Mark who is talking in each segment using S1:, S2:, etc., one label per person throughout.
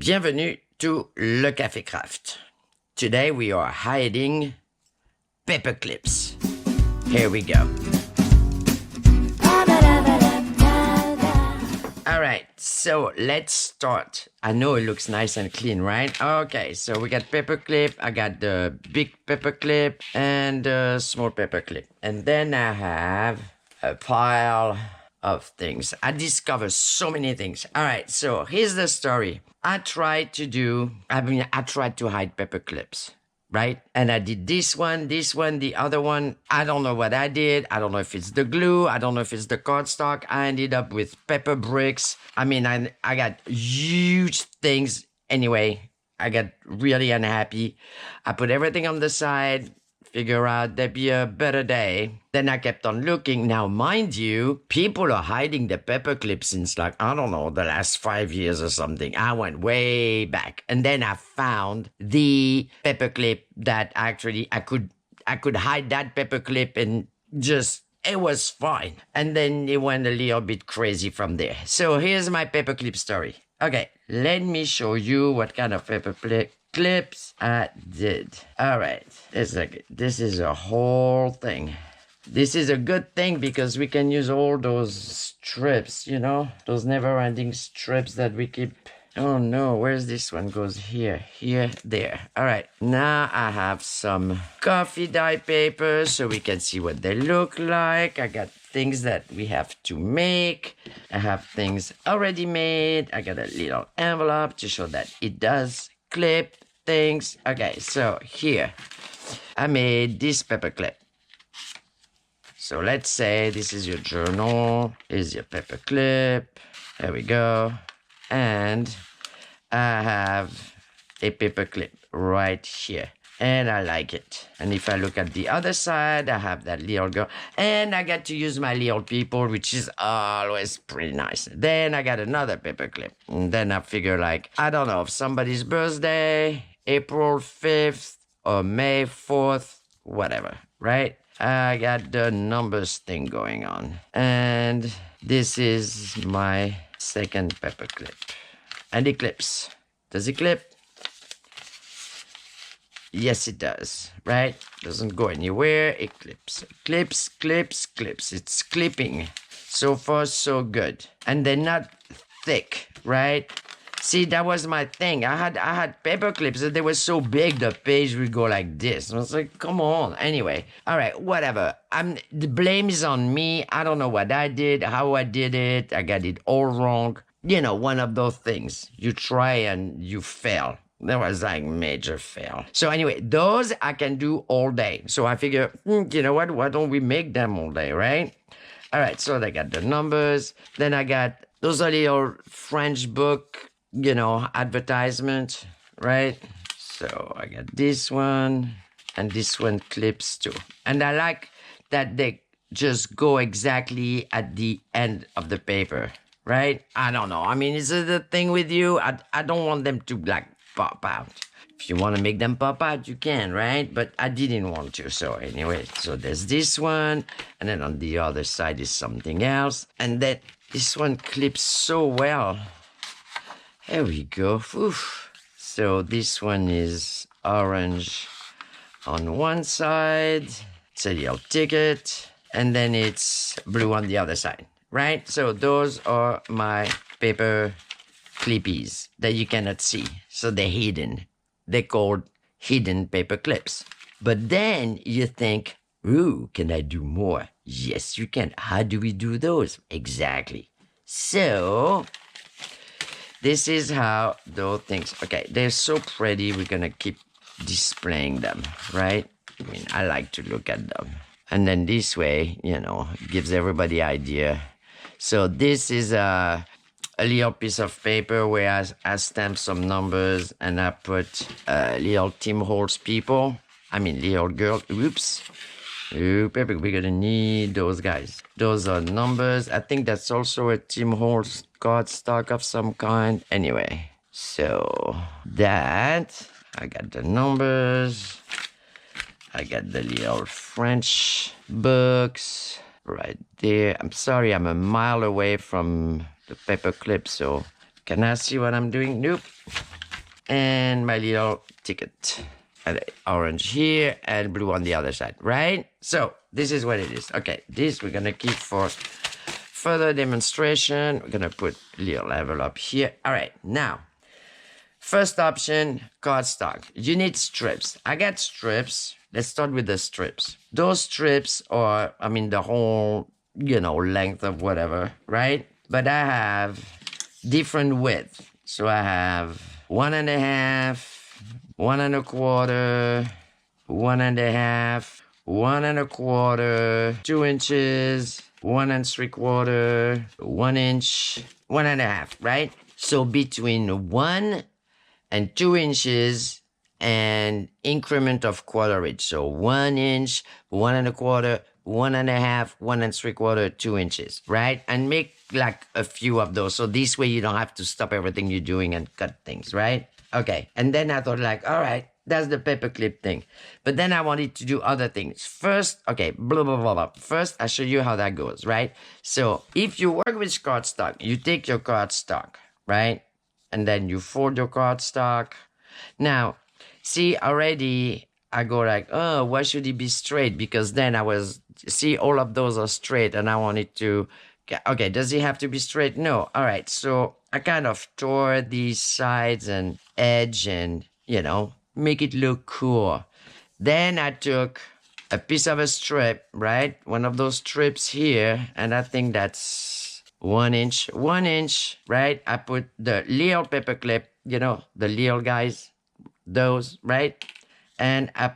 S1: Bienvenue to Le Café Craft. Today we are hiding paperclips. Here we go. Alright, so let's start. I know it looks nice and clean, right? Okay, so we got paperclip. I got the big paperclip and the small paperclip. And then I have a pile of things. I discovered so many things. Alright, so here's the story. I tried to hide paperclips. Right? And I did this one, the other one. I don't know what I did. I don't know if it's the glue. I don't know if it's the cardstock. I ended up with paper bricks. I mean, I got huge things. Anyway, I got really unhappy. I put everything on the side, figure out there'd be a better day. Then I kept on looking. Now, mind you, people are hiding the paperclip since like, I don't know, the last 5 years or something. I went way back. And then I found the paperclip that actually I could hide that paperclip and just, it was fine. And then it went a little bit crazy from there. So here's my paperclip story. Okay, let me show you what kind of paperclips I did. All right, this is a whole thing. This is a good thing because we can use all those strips, you know, those never-ending strips that we keep. Oh no, where's this one? Goes here, there. All right, now I have some coffee dye paper so we can see what they look like. I got things that we have to make. I have things already made. I got a little envelope to show that it does clip things. Okay, so here, I made this paperclip. So let's say this is your journal, is your paperclip. There we go. And I have a paperclip right here. And I like it. And if I look at the other side, I have that little girl. And I get to use my little people, which is always pretty nice. Then I got another paperclip. And then I figure like, I don't know, if somebody's birthday, April 5th or May 4th, whatever, right? I got the numbers thing going on. And this is my second paperclip. And it clips. Does it clip? Yes, it does, right? Doesn't go anywhere. It clips. Clips. It's clipping. So far, so good. And they're not thick, right? See, that was my thing. I had paper clips and they were so big the page would go like this. I was like, come on. Anyway, all right, whatever. The blame is on me. I don't know what I did, how I did it. I got it all wrong. You know, one of those things. You try and you fail. That was like major fail. So anyway, those I can do all day. So I figure, you know what? Why don't we make them all day, right? All right, so they got the numbers. Then I got those are little French book, you know, advertisement, right? So I got this one and this one clips too. And I like that they just go exactly at the end of the paper, right? I don't know. I mean, is it the thing with you? I don't want them to like pop out. If you want to make them pop out, you can, right? But I didn't want to. So anyway, so there's this one. And then on the other side is something else. And then this one clips so well. There we go. Oof. So this one is orange on one side. It's a little ticket. And then it's blue on the other side, right? So those are my paper clippies that you cannot see. So they're hidden. They're called hidden paper clips. But then you think, ooh, can I do more? Yes, you can. How do we do those? Exactly. So this is how those things, okay, they're so pretty. We're going to keep displaying them, right? I mean, I like to look at them. And then this way, you know, gives everybody idea. So this is a little piece of paper where I stamped some numbers and I put little Tim Holtz People. I mean, little girl. Oops. We're going to need those guys. Those are numbers. I think that's also a Tim Holtz cardstock of some kind. Anyway, so that, I got the numbers. I got the little French books right there. I'm sorry, I'm a mile away from the paper clip, so Can I see what I'm doing? Nope. And my little ticket. Orange here and blue on the other side, right? So this is what it is. Okay, this we're gonna keep for further demonstration. We're gonna put a little level up here. All right, now, first option, cardstock. You need strips. I got strips. Let's start with the strips. Those strips are, I mean, the whole, length of whatever, right? But I have different width. So I have 1.5, 1.25, 1.5, 1.25, 2 inches, 1.75, 1 inch, 1.5, right? So between 1 and 2 inches and increment of quarter inch. So 1 inch, 1.25, 1.5, 1.75, 2 inches, right? And make like a few of those. So this way you don't have to stop everything you're doing and cut things, right? Okay. And then I thought like, all right, that's the paperclip thing. But then I wanted to do other things. First, okay, blah, blah, blah, blah. First, I'll show you how that goes, right? So if you work with cardstock, you take your cardstock, right? And then you fold your cardstock. Now, see, already I go like, oh, why should it be straight? Because then see, all of those are straight and I wanted to, okay, does it have to be straight? No. All right. So I kind of tore these sides and edge and, make it look cool. Then I took a piece of a strip, right? One of those strips here. And I think that's 1 inch, right? I put the little paperclip, the little guys, those, right? And I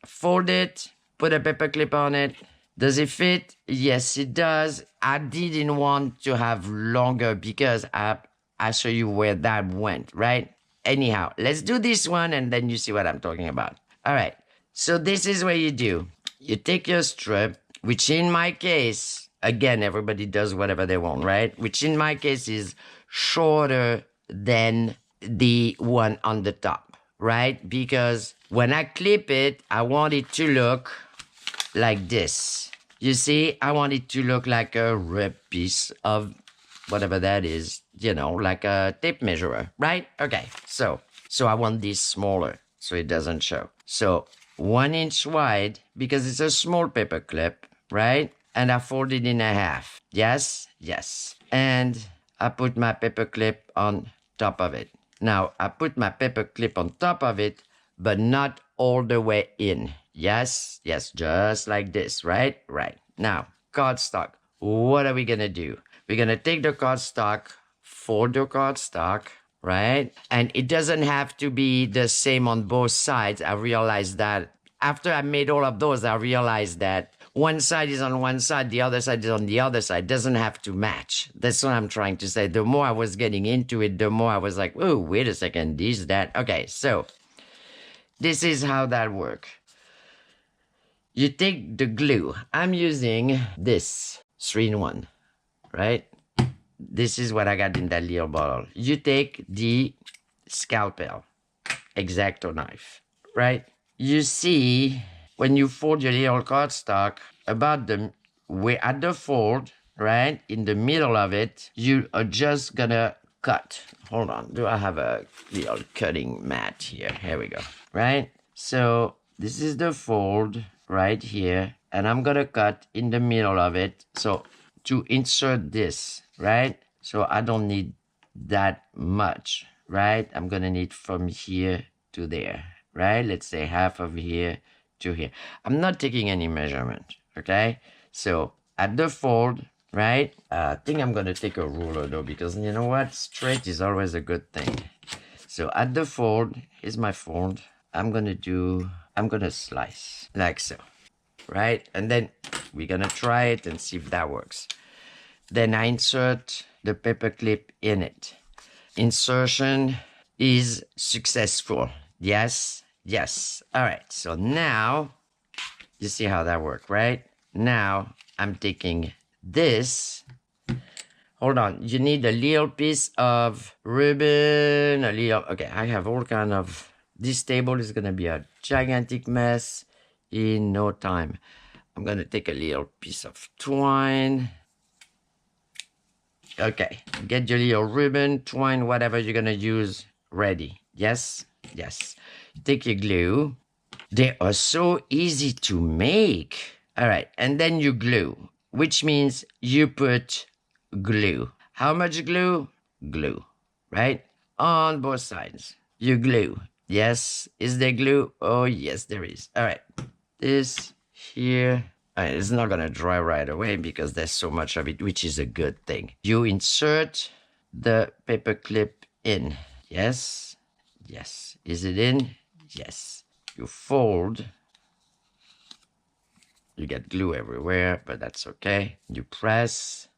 S1: fold it, put a paperclip on it. Does it fit? Yes, it does. I didn't want to have longer because I'll show you where that went, right? Anyhow, let's do this one and then you see what I'm talking about. All right. So this is what you do. You take your strip, which in my case, again, everybody does whatever they want, right? Which in my case is shorter than the one on the top, right? Because when I clip it, I want it to look like this. You see, I want it to look like a ripped piece of whatever that is, like a tape measurer, right? Okay, so I want this smaller so it doesn't show. So 1 inch wide because it's a small paper clip, right? And I fold it in half. Yes. And I put my paper clip on top of it. Now, I put my paper clip on top of it, but not all the way in. Yes, just like this, right? Right. Now, cardstock. What are we going to do? We're going to take the cardstock, fold the cardstock, right? And it doesn't have to be the same on both sides. I realized that after I made all of those, I realized that one side is on one side, the other side is on the other side. It doesn't have to match. That's what I'm trying to say. The more I was getting into it, the more I was like, oh, wait a second, this, that. Okay, so this is how that works. You take the glue. I'm using this 3-in-1, right? This is what I got in that little bottle. You take the scalpel, X-Acto knife, right? You see, when you fold your little cardstock, about the way at the fold, right, in the middle of it, you are just gonna cut. Hold on, do I have a little cutting mat here? Here we go, right? So this is the fold right here, and I'm gonna cut in the middle of it. So to insert this, right? So I don't need that much, right? I'm gonna need from here to there, right? Let's say half of here to here. I'm not taking any measurement, okay? So at the fold, right? I think I'm gonna take a ruler though, because you know what? Straight is always a good thing. So at the fold, here's my fold. I'm gonna slice like so, right? And then we're gonna try it and see if that works. Then I insert the paper clip in it. Insertion is successful. Yes. All right, so now you see how that works, right? Now I'm taking this. Hold on, you need a little piece of ribbon, okay, I have all kind of, this table is gonna be a gigantic mess in no time. I'm gonna take a little piece of twine Okay, get your little ribbon, twine, whatever you're gonna use ready. Yes, yes. Take your glue. They are so easy to make. All right, and then you glue, which means you put glue. How much glue? Glue, right? On both sides. You glue. Yes, is there glue? Oh, yes, there is. All right, this here. It's not gonna dry right away because there's so much of it, which is a good thing. You insert the paper clip in. Yes, yes. Is it in? Yes. You fold. You get glue everywhere, but that's okay. You press.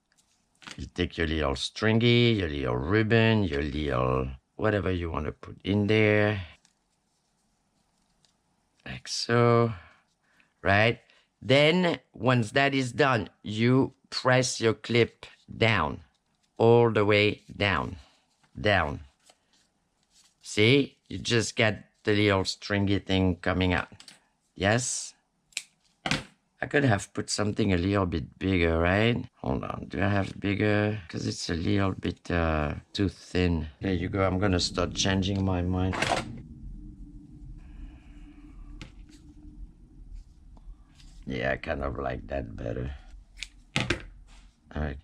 S1: You take your little stringy, your little ribbon, your little whatever you want to put in there. Like so. Right? Then, once that is done, you press your clip down, all the way down, down. See? You just get the little stringy thing coming out. Yes? I could have put something a little bit bigger, right? Hold on, do I have bigger? Because it's a little bit too thin. There you go, I'm gonna start changing my mind. Yeah, I kind of like that better. All right,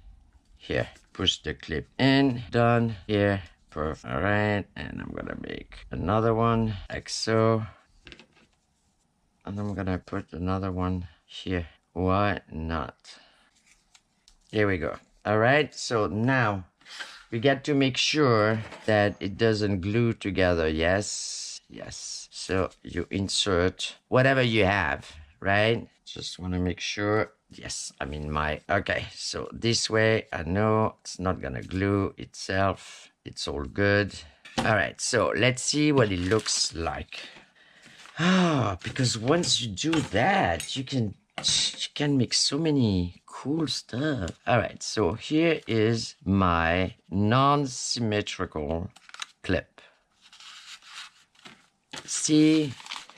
S1: here, push the clip in, done, here, perfect. All right, and I'm gonna make another one, like so. And I'm gonna put another one here. Why not? Here we go. All right, so now we got to make sure that it doesn't glue together. Yes, yes. So you insert whatever you have, right? Just want to make sure. Yes, I'm in my, okay. So this way, I know it's not gonna glue itself. It's all good. All right, so let's see what it looks like. Ah, because once you do that, you can make so many cool stuff. All right, so here is my non-symmetrical clip. See,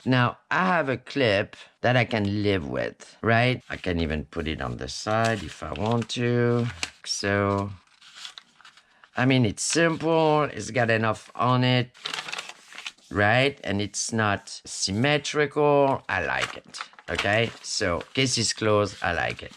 S1: now I have a clip that I can live with, right? I can even put it on the side if I want to. So, I mean, it's simple. It's got enough on it, right? And it's not symmetrical. I like it. Okay, so case is closed. I like it.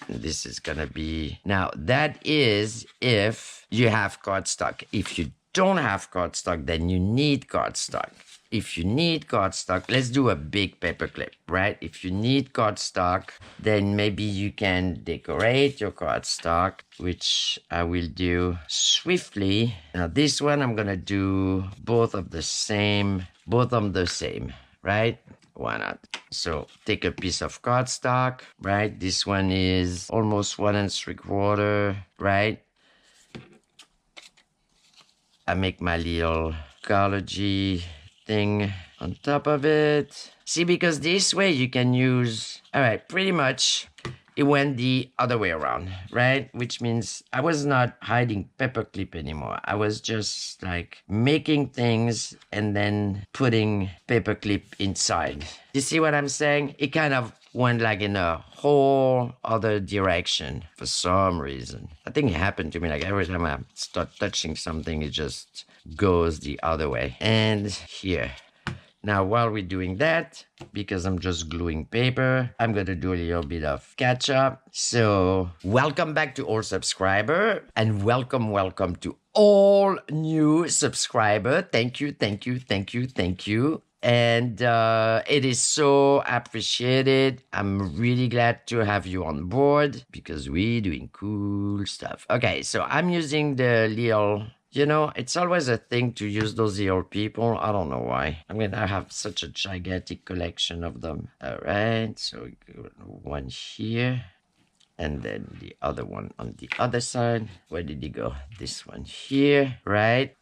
S1: This is gonna be, now that is if you have cardstock. If you don't have cardstock, then you need cardstock. If you need cardstock, let's do a big paperclip, right? If you need cardstock, then maybe you can decorate your cardstock, which I will do swiftly. Now this one, I'm gonna do both of the same, right? Why not? So take a piece of cardstock, right? This one is almost 1 3/4, right? I make my little ecology thing on top of it. See, because this way you can use, all right, pretty much it went the other way around, right? Which means I was not hiding paperclip anymore. I was just like making things and then putting paperclip inside. You see what I'm saying? It kind of went like in a whole other direction for some reason. I think it happened to me like every time I start touching something, it just goes the other way. And here. Now, while we're doing that, because I'm just gluing paper, I'm going to do a little bit of catch up. So, welcome back to all subscriber and welcome to all new subscriber. Thank you. And it is so appreciated. I'm really glad to have you on board because we're doing cool stuff. Okay, so I'm using the little, you know, it's always a thing to use those little people. I don't know why. I mean, I have such a gigantic collection of them. All right, so one here. And then the other one on the other side. Where did he go? This one here, right?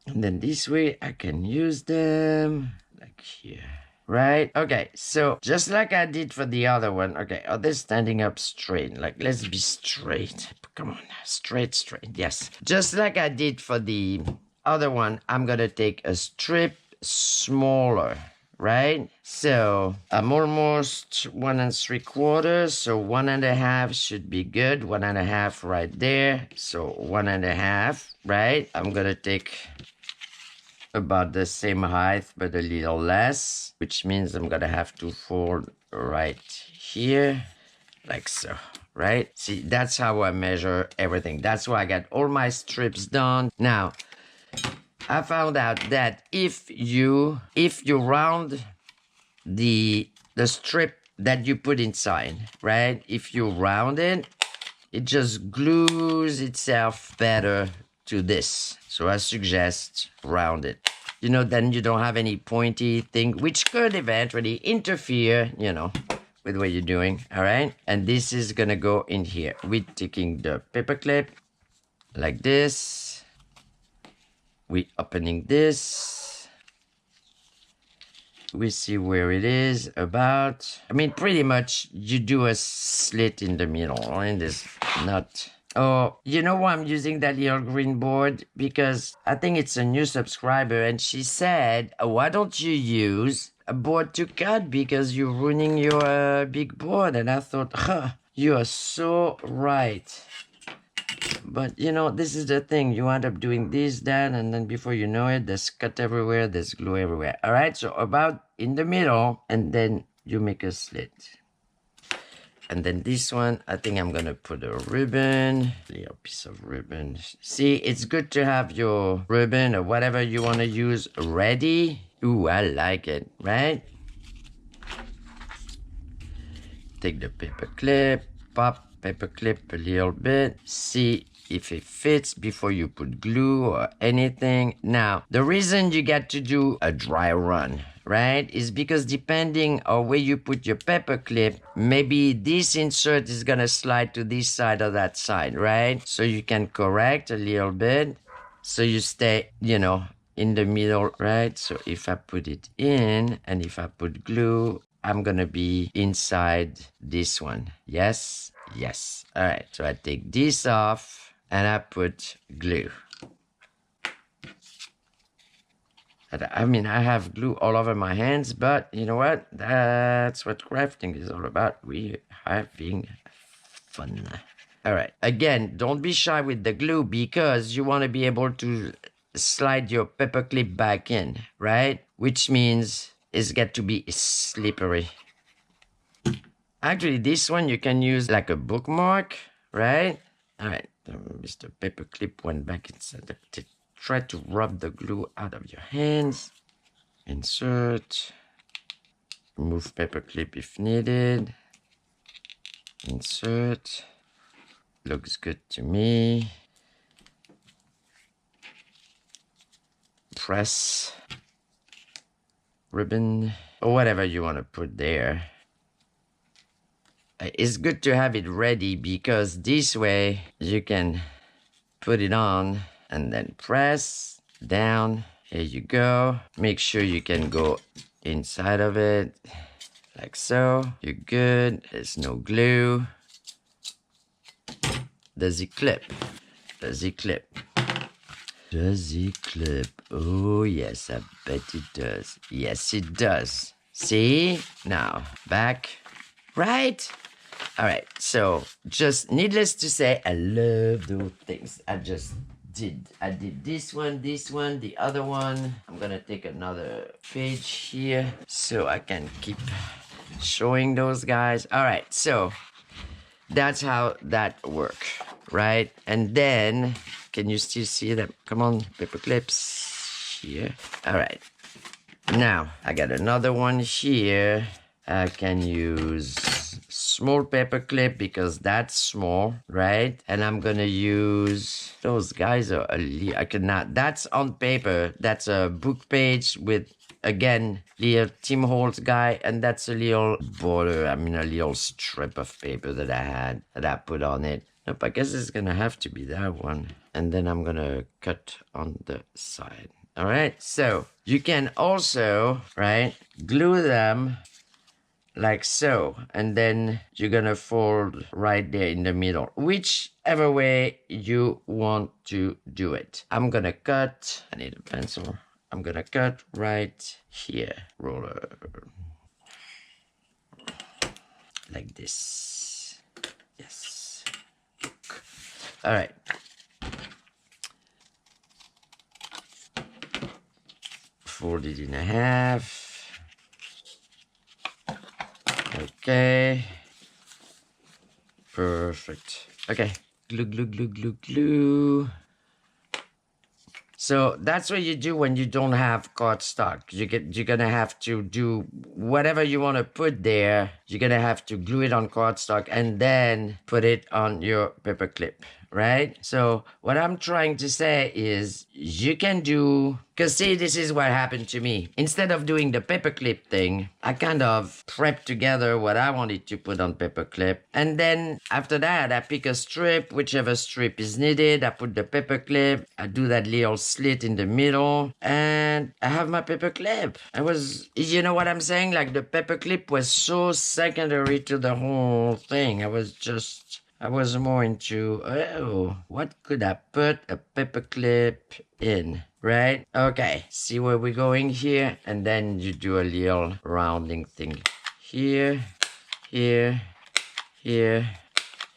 S1: And then this way I can use them like here, right? Okay, so just like I did for the other one. Okay, are they standing up straight? Like, let's be straight. Come on, straight, yes. Just like I did for the other one, I'm gonna take a strip smaller, right? So I'm almost 1 3/4, so 1.5 should be good. 1.5 right there. So 1.5, right? I'm gonna take about the same height, but a little less, which means I'm gonna have to fold right here, like so, right? See, that's how I measure everything. That's why I got all my strips done. Now, I found out that if you round the strip that you put inside, right? If you round it, it just glues itself better to this. So I suggest round it. You know, then you don't have any pointy thing, which could eventually interfere, you know, with what you're doing, all right? And this is gonna go in here. We're taking the paper clip like this. We're opening this. We see where it is about. I mean, pretty much you do a slit in the middle, and there's not. Oh, you know why I'm using that little green board? Because I think it's a new subscriber, and she said, why don't you use a board to cut because you're ruining your big board? And I thought, huh, you are so right. But, you know, this is the thing. You end up doing this, that, and then before you know it, there's cut everywhere, there's glue everywhere. All right, so about in the middle, and then you make a slit. And then this one, I think I'm going to put a ribbon, a little piece of ribbon. See, it's good to have your ribbon or whatever you want to use ready. Ooh, I like it, right? Take the paper clip, pop paper clip a little bit, see if it fits before you put glue or anything. Now, the reason you get to do a dry run, right, is because depending on where you put your paper clip, maybe this insert is gonna slide to this side or that side, right? So you can correct a little bit so you stay, you know, in the middle, right? So if I put it in and if I put glue, I'm gonna be inside this one. Yes, yes. All right, so I take this off and I put glue. I mean, I have glue all over my hands, but you know what? That's what crafting is all about. We're having fun. All right, again, don't be shy with the glue because you want to be able to slide your paper clip back in, right? Which means it's got to be slippery. Actually, this one you can use like a bookmark, right? All right, Mr. Paperclip went back inside. Try to rub the glue out of your hands. Insert. Remove paperclip if needed. Insert. Looks good to me. Press. Ribbon. Or whatever you want to put there. It's good to have it ready because this way you can put it on and then press down. Here you go. Make sure you can go inside of it like so. You're good. There's no glue. Does it clip? Does it clip? Does it clip? Oh yes, I bet it does. Yes, it does. See? Now, back. Right? All right, so just needless to say, I love those things. I did this one, the other one. I'm gonna take another page here so I can keep showing those guys. All right, so that's how that works, right? And then, can you still see them? Come on, paper clips here. All right, now I got another one here. I can use small paper clip because that's small, right? And I'm gonna use those guys are I cannot. That's on paper. That's a book page with again little Tim Holtz guy, and that's a little border. I mean a little strip of paper that I had that I put on it. Nope, I guess it's gonna have to be that one. And then I'm gonna cut on the side. All right. So you can also glue them. Like so, and then you're gonna fold right there in the middle, whichever way you want to do it. I'm gonna cut. I need a pencil. I'm gonna cut right here. Roller. Like this. Yes. All right. Fold it in half. Okay. Perfect. Okay. Glue, glue, glue, glue, glue. So that's what you do when you don't have cardstock. You're gonna have to do whatever you want to put there. You're gonna have to glue it on cardstock and then put it on your paperclip, right? So what I'm trying to say is you can do, because see, this is what happened to me. Instead of doing the paperclip thing, I kind of prepped together what I wanted to put on paperclip. And then after that, I pick a strip, whichever strip is needed. I put the paperclip. I do that little slit in the middle and I have my paperclip. You know what I'm saying? Like the paperclip was so secondary to the whole thing. I was more into, oh, what could I put a paperclip in, right? Okay, see where we're going here? And then you do a little rounding thing here, here, here,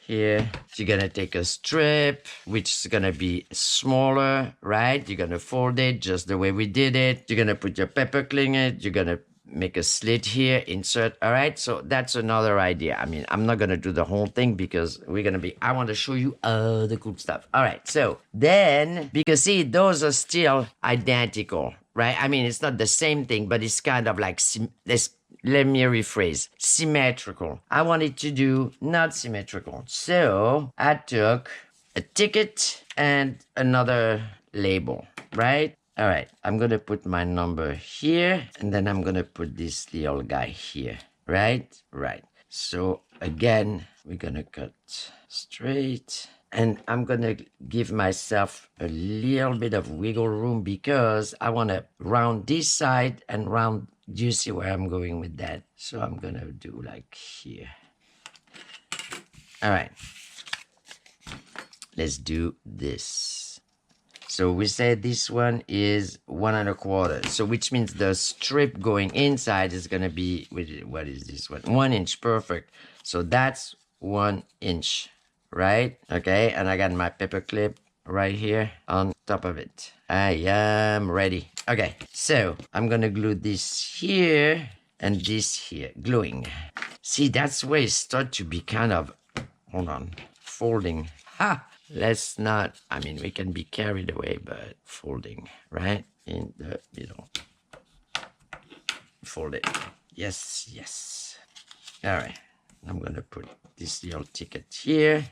S1: here. You're gonna take a strip, which is gonna be smaller, right? You're gonna fold it just the way we did it. You're gonna put your paperclip in it. You're gonna make a slit here, insert. All right, so that's another idea. I mean, I'm not gonna do the whole thing because I want to show you the cool stuff. All right, so then, because see, those are still identical, right? I mean, it's not the same thing, but it's kind of like let me rephrase. Symmetrical. I wanted to do not symmetrical. So I took a ticket and another label, right? All right, I'm going to put my number here, and then I'm going to put this little guy here, right? Right. So again, we're going to cut straight, and I'm going to give myself a little bit of wiggle room because I want to round this side and round. Do you see where I'm going with that? So I'm going to do like here. All right. Let's do this. So we said this one is 1 1/4. So which means the strip going inside is going to be, what is this one? 1 inch, perfect. So that's 1 inch, right? Okay, and I got my paperclip right here on top of it. I am ready. Okay, so I'm going to glue this here and this here, gluing. See, that's where it starts to be kind of, hold on, folding. Ha! Let's not, I mean, we can be carried away, but folding, right? In the middle. Fold it. Yes, yes. All right. I'm going to put this little ticket here,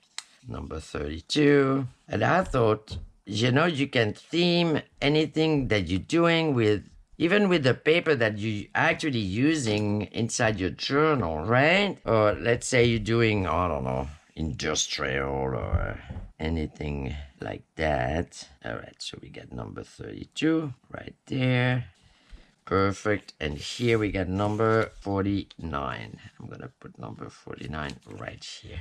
S1: number 32. And I thought, you know, you can theme anything that you're doing with, even with the paper that you're actually using inside your journal, right? Or let's say you're doing, I don't know, industrial or anything like that. All right, so we got number 32 right there. Perfect. And here we got number 49. I'm going to put number 49 right here.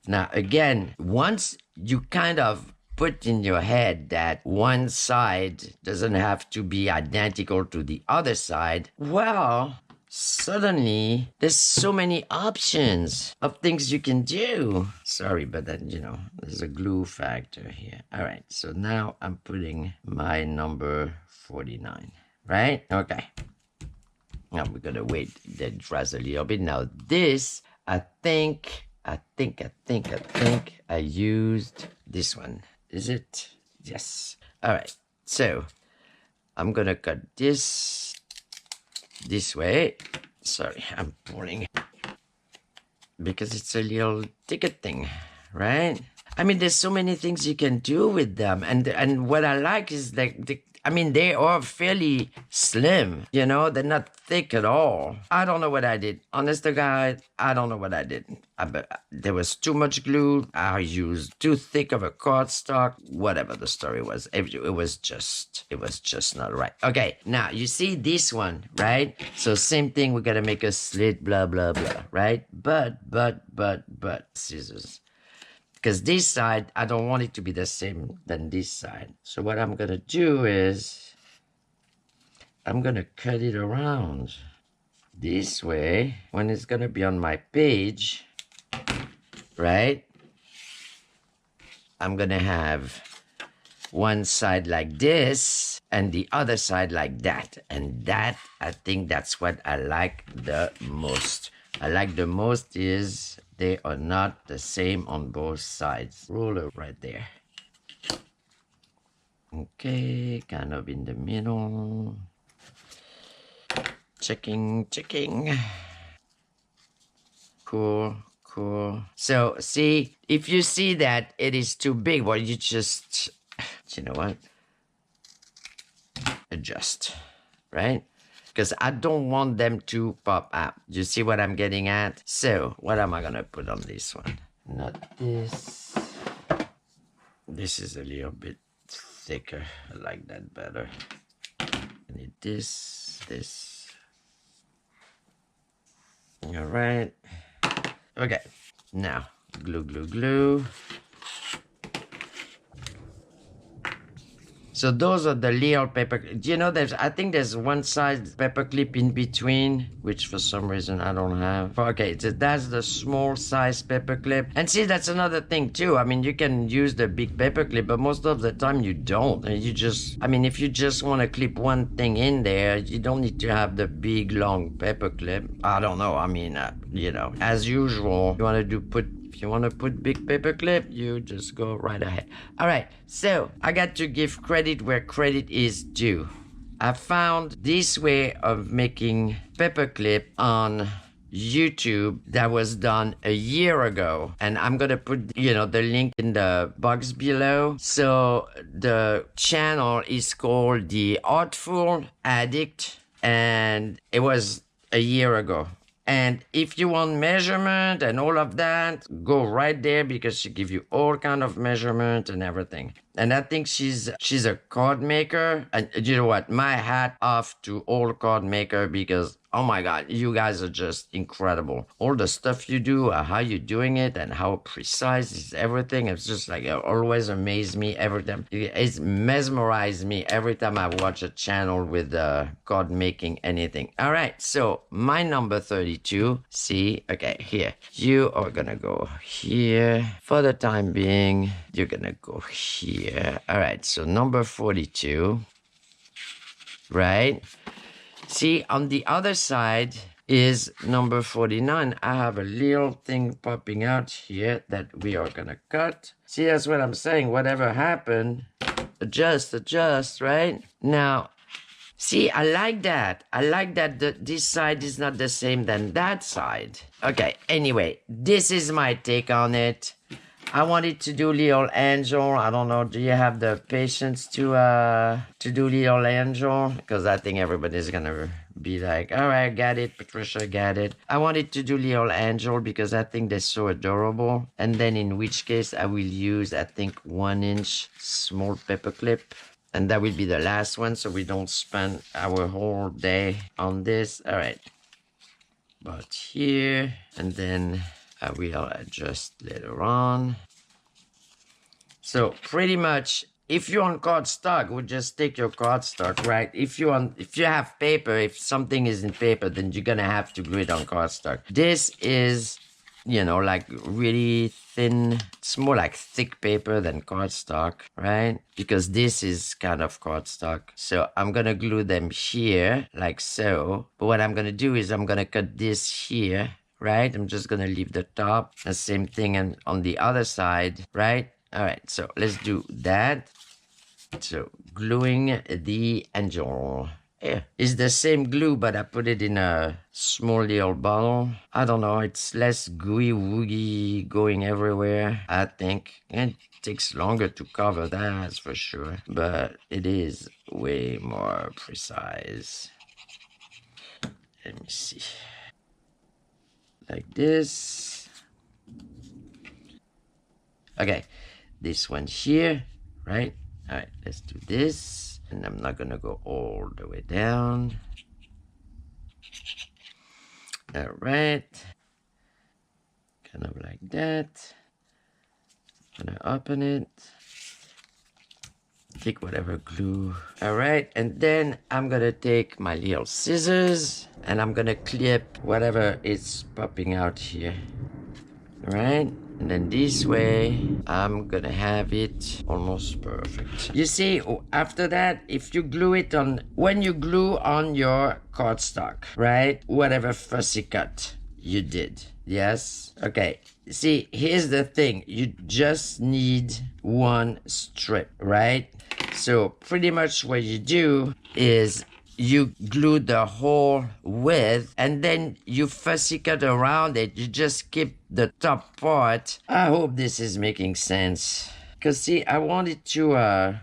S1: Now, again, once you kind of put in your head that one side doesn't have to be identical to the other side, well, suddenly there's so many options of things you can do. Sorry, but then, you know, there's a glue factor here. All right, so now I'm putting my number 49, right? Okay. Now we're gonna wait that it dries a little bit. Now this, I think I used this one. Is it? Yes. All right, so I'm gonna cut this way. Sorry, I'm pulling because it's a little ticket thing, right? I mean, there's so many things you can do with them, and what I like is that I mean, they are fairly slim, you know, they're not thick at all. I don't know what I did. Honest to God, I don't know what I did. There was too much glue. I used too thick of a cardstock. Whatever the story was, it was just not right. Okay, now you see this one, right? So same thing, we gotta make a slit, blah, blah, blah, right? But, scissors. Because this side, I don't want it to be the same than this side. So what I'm going to do is I'm gonna cut it around this way when it's gonna be on my page, right? I'm gonna have one side like this and the other side like that. And that, I think that's what I like the most. I like the most is they are not the same on both sides. Ruler right there. Okay, kind of in the middle. Checking. Cool. So see, if you see that it is too big, well, you just, you know what? Adjust, right? Because I don't want them to pop out. You see what I'm getting at? So what am I gonna put on this one? Not this. This is a little bit thicker. I like that better. I need this. All right. Okay. Now, glue. So those are the little paper. You know, I think there's one size paper clip in between, which for some reason I don't have. Okay, so that's the small size paper clip. And see, that's another thing too. I mean, you can use the big paper clip, but most of the time you don't. And you just, I mean, if you just want to clip one thing in there, you don't need to have the big long paper clip. I don't know. I mean, you know, as usual, if you want to put big paper clip, you just go right ahead. All right, so I got to give credit where credit is due. I found this way of making paper clip on YouTube that was done a year ago, and I'm gonna put the link in the box below. So the channel is called The Artful Addict, and it was a year ago. And if you want measurement and all of that, go right there because she gives you all kind of measurement and everything. And I think she's a card maker. And you know what? My hat off to all card maker because, oh my God, you guys are just incredible. All the stuff you do, how you're doing it, and how precise is everything. It's just like, it always amazes me every time. It's mesmerized me every time I watch a channel with card making anything. All right, so my number 32. See, okay, here. You are gonna go here. For the time being, you're gonna go here. All right, so number 42, right? See, on the other side is number 49. I have a little thing popping out here that we are gonna cut. See, that's what I'm saying. Whatever happened, adjust, right? Now, see, I like that. This side is not the same than that side. Okay, anyway, this is my take on it. I wanted to do little angel. I don't know. Do you have the patience to do little angel? Because I think everybody's gonna be like, all right, got it. Patricia, got it. I wanted to do little angel because I think they're so adorable. And then in which case I will use, I think, 1-inch small paper clip. And that will be the last one, so we don't spend our whole day on this. All right. But here, and then I will adjust later on. So pretty much, if you're on cardstock, we just take your cardstock, right? If you have paper, if something is in paper, then you're gonna have to glue it on cardstock. This is, like really thin. It's more like thick paper than cardstock, right? Because this is kind of cardstock. So I'm gonna glue them here, like so. But what I'm gonna do is I'm gonna cut this here, right? I'm just gonna leave the top. The same thing and on the other side, right? All right, so let's do that. So gluing the angel. Yeah, it's the same glue, but I put it in a small little bottle. I don't know, it's less gooey woogie going everywhere, I think. And it takes longer to cover, that's for sure. But it is way more precise. Let me see. Like this. Okay, this one here, right? All right, let's do this. And I'm not gonna go all the way down. All right. Kind of like that. Gonna open it. Pick whatever glue. All right, and then I'm gonna take my little scissors and I'm gonna clip whatever is popping out here. All right, and then this way I'm gonna have it almost perfect. You see, after that, if you glue it on, when you glue on your cardstock, right, whatever fussy cut you did, yes, okay, see, here's the thing, you just need one strip, right? So pretty much what you do is you glue the whole width and then you fussy cut around it. You just keep the top part. I hope this is making sense. Because see, I want it to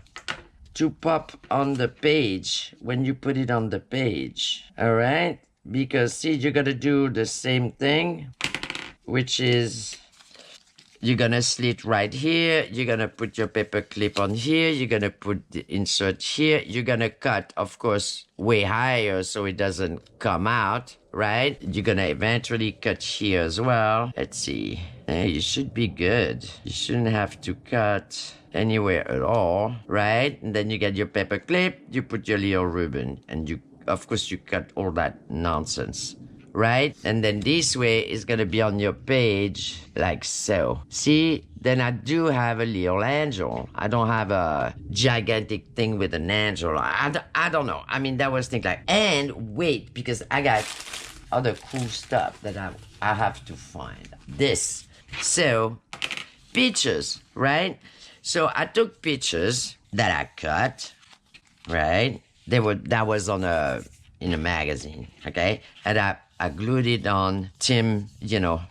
S1: pop on the page when you put it on the page. All right? Because see, you gotta do the same thing, which is you're gonna slit right here, you're gonna put your paper clip on here, you're gonna put the insert here, you're gonna cut, of course, way higher so it doesn't come out, right? You're gonna eventually cut here as well. Let's see. Hey, you should be good. You shouldn't have to cut anywhere at all, right? And then you get your paper clip, you put your little ribbon, and you, of course, you cut all that nonsense. Right? And then this way is going to be on your page like so. See? Then I do have a little angel. I don't have a gigantic thing with an angel. I don't know. I mean, that was things like, and wait, because I got other cool stuff that I have to find. This. So, pictures, right? So I took pictures that I cut, right? That was in a magazine, okay? And I glued it on Tim,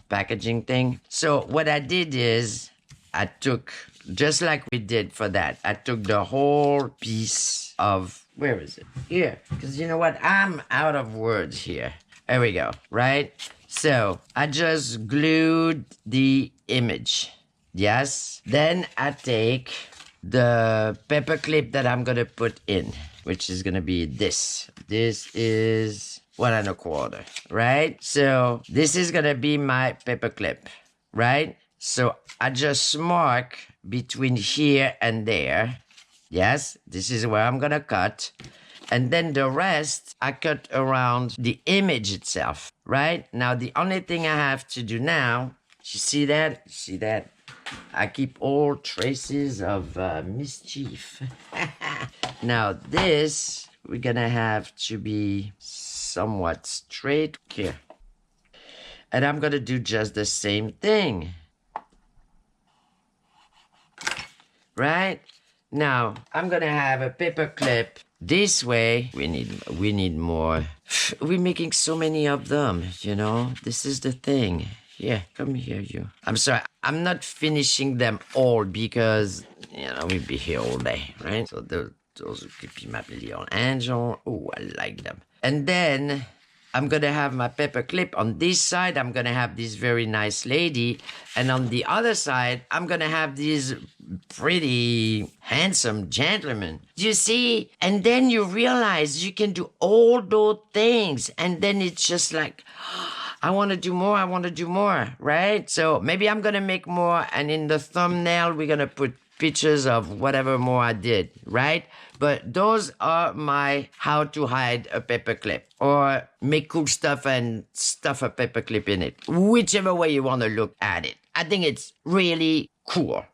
S1: packaging thing. So what I did is I took, just like we did for that, I took the whole piece of, where is it? Here, because you know what? I'm out of words here. There we go, right? So I just glued the image, yes? Then I take the paper clip that I'm going to put in, which is going to be this. This is 1 1/4, right? So this is gonna be my paper clip, right? So I just mark between here and there. Yes, this is where I'm gonna cut. And then the rest, I cut around the image itself, right? Now, the only thing I have to do now, you see that? You see that? I keep all traces of mischief. Now, this, we're gonna have to be somewhat straight here. And I'm gonna do just the same thing. Right? Now, I'm gonna have a paper clip this way. We need more. We're making so many of them, This is the thing. Yeah, come here, you. I'm sorry, I'm not finishing them all because, we'd be here all day, right? So those could be my little angel. Oh, I like them. And then I'm going to have my paper clip. On this side, I'm going to have this very nice lady. And on the other side, I'm going to have this pretty handsome gentleman. You see? And then you realize you can do all those things. And then it's just like, I want to do more, right? So maybe I'm going to make more. And in the thumbnail, we're going to put pictures of whatever more I did, right? But those are my how to hide a paperclip or make cool stuff and stuff a paperclip in it. Whichever way you want to look at it. I think it's really cool,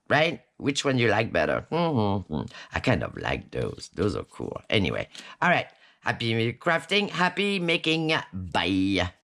S1: right? Which one you like better? I kind of like those. Those are cool. Anyway, all right. Happy crafting, happy making. Bye.